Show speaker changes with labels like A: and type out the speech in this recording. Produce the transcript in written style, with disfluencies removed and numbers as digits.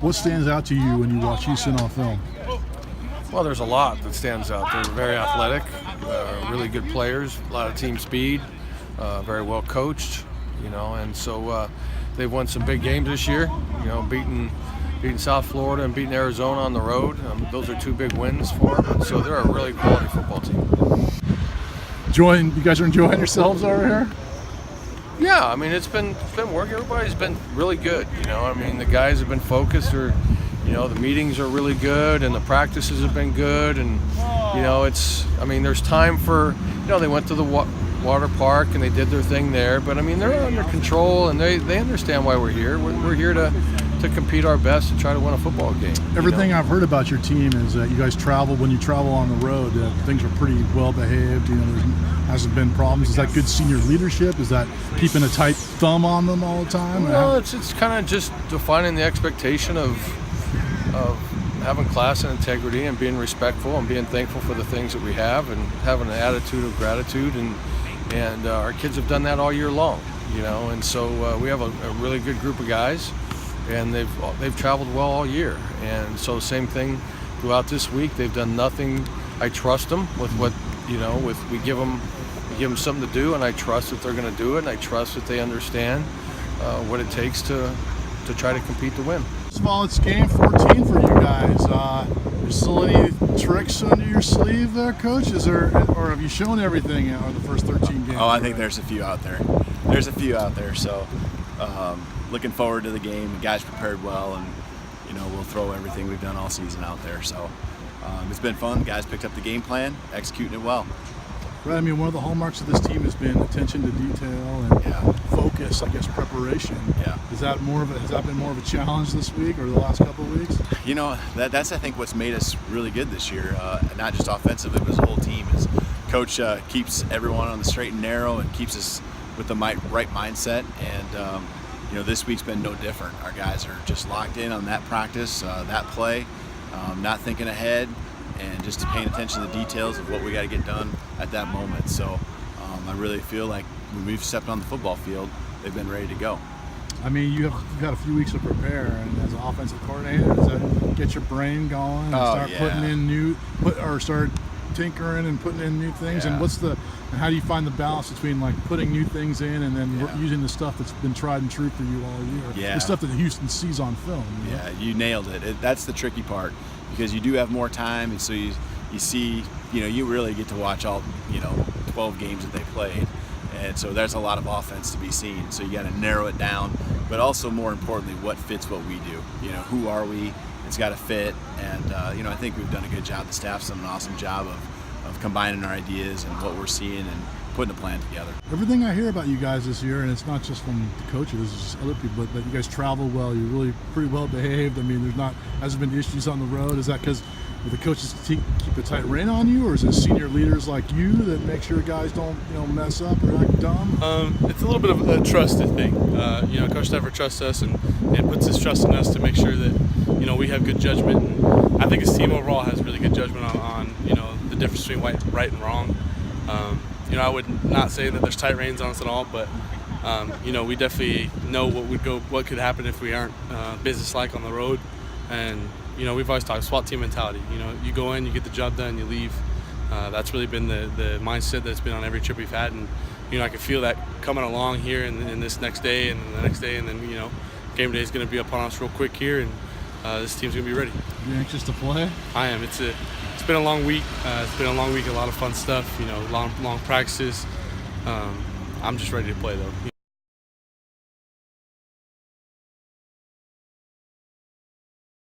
A: What stands out to you when you watch Houston on film?
B: Well, there's a lot that stands out. They're very athletic, really good players, a lot of team speed, very well coached, and so they've won some big games this year, beating South Florida and beating Arizona on the road. Those are two big wins for them, and so they're a really quality football team.
A: You guys are enjoying yourselves over here?
B: Yeah, I mean, it's been work. Everybody's been really good, the guys have been focused, or the meetings are really good, and the practices have been good, and there's time for, they went to the water park and they did their thing there, but they're under control, and they understand why we're here. We're here to compete our best to try to win a football game.
A: Everything I've heard about your team is that you guys when you travel on the road, things are pretty well behaved. There hasn't been problems. Is that good senior leadership? Is that keeping a tight thumb on them all the time?
B: No, it's kind of just defining the expectation of having class and integrity and being respectful and being thankful for the things that we have and having an attitude of gratitude, and our kids have done that all year long, and so we have a really good group of guys, and they've traveled well all year, and so same thing throughout this week. They've done nothing. I trust them with what we give them something to do, and I trust that they're going to do it, and I trust that they understand what it takes to try to compete to win.
A: First of all, it's game 14 for you guys. Is still any tricks under your sleeve there, Coach? Or have you shown everything out of the first 13 games?
C: I think there's a few out there. So looking forward to the game. The guys prepared well, and we'll throw everything we've done all season out there. So it's been fun. The guys picked up the game plan, executing it well.
A: Right. One of the hallmarks of this team has been attention to detail and focus. I guess preparation.
C: Yeah.
A: Has that been more of a challenge this week or the last couple of weeks?
C: That's I think what's made us really good this year. Not just offensively, but as a whole team. Is Coach keeps everyone on the straight and narrow and keeps us with the right mindset. And this week's been no different. Our guys are just locked in on that practice, that play, not thinking ahead, and just paying attention to the details of what we got to get done at that moment. So I really feel like when we've stepped on the football field, they've been ready to go.
A: You've got a few weeks to prepare, and as an offensive coordinator, does that get your brain going and putting in start tinkering and putting in new things?
C: Yeah.
A: And how do you find the balance between putting new things in and then using the stuff that's been tried and true for you all year?
C: Yeah.
A: The stuff that Houston sees on film.
C: Yeah, you nailed it. That's the tricky part, because you do have more time, and so you see, you really get to watch all 12 games that they played, and so there's a lot of offense to be seen. So you got to narrow it down, but also more importantly, what fits what we do. Who are we? It's got to fit, and I think we've done a good job. The staff's done an awesome job of combining our ideas and what we're seeing and putting a plan together.
A: Everything I hear about you guys this year, and it's not just from the coaches, it's just other people, but you guys travel well. You're really pretty well behaved. Hasn't been issues on the road. Is that because the coaches keep a tight rein on you, or is it senior leaders like you that make sure guys don't mess up or act dumb?
D: It's a little bit of a trusted thing. Coach Steffer trusts us and puts his trust in us to make sure that we have good judgment. And I think his team overall has really good judgment on the difference between right and wrong. I would not say that there's tight reins on us at all, but we definitely know what could happen if we aren't businesslike on the road. And we've always talked SWAT team mentality. You go in, you get the job done, you leave. That's really been the mindset that's been on every trip we've had, and I can feel that coming along here in this next day and the next day, and then game day is going to be upon us real quick here, and this team's going to be ready.
A: You anxious to play?
D: I am. It's been a long week. A lot of fun stuff. Long practices. I'm just ready to play though.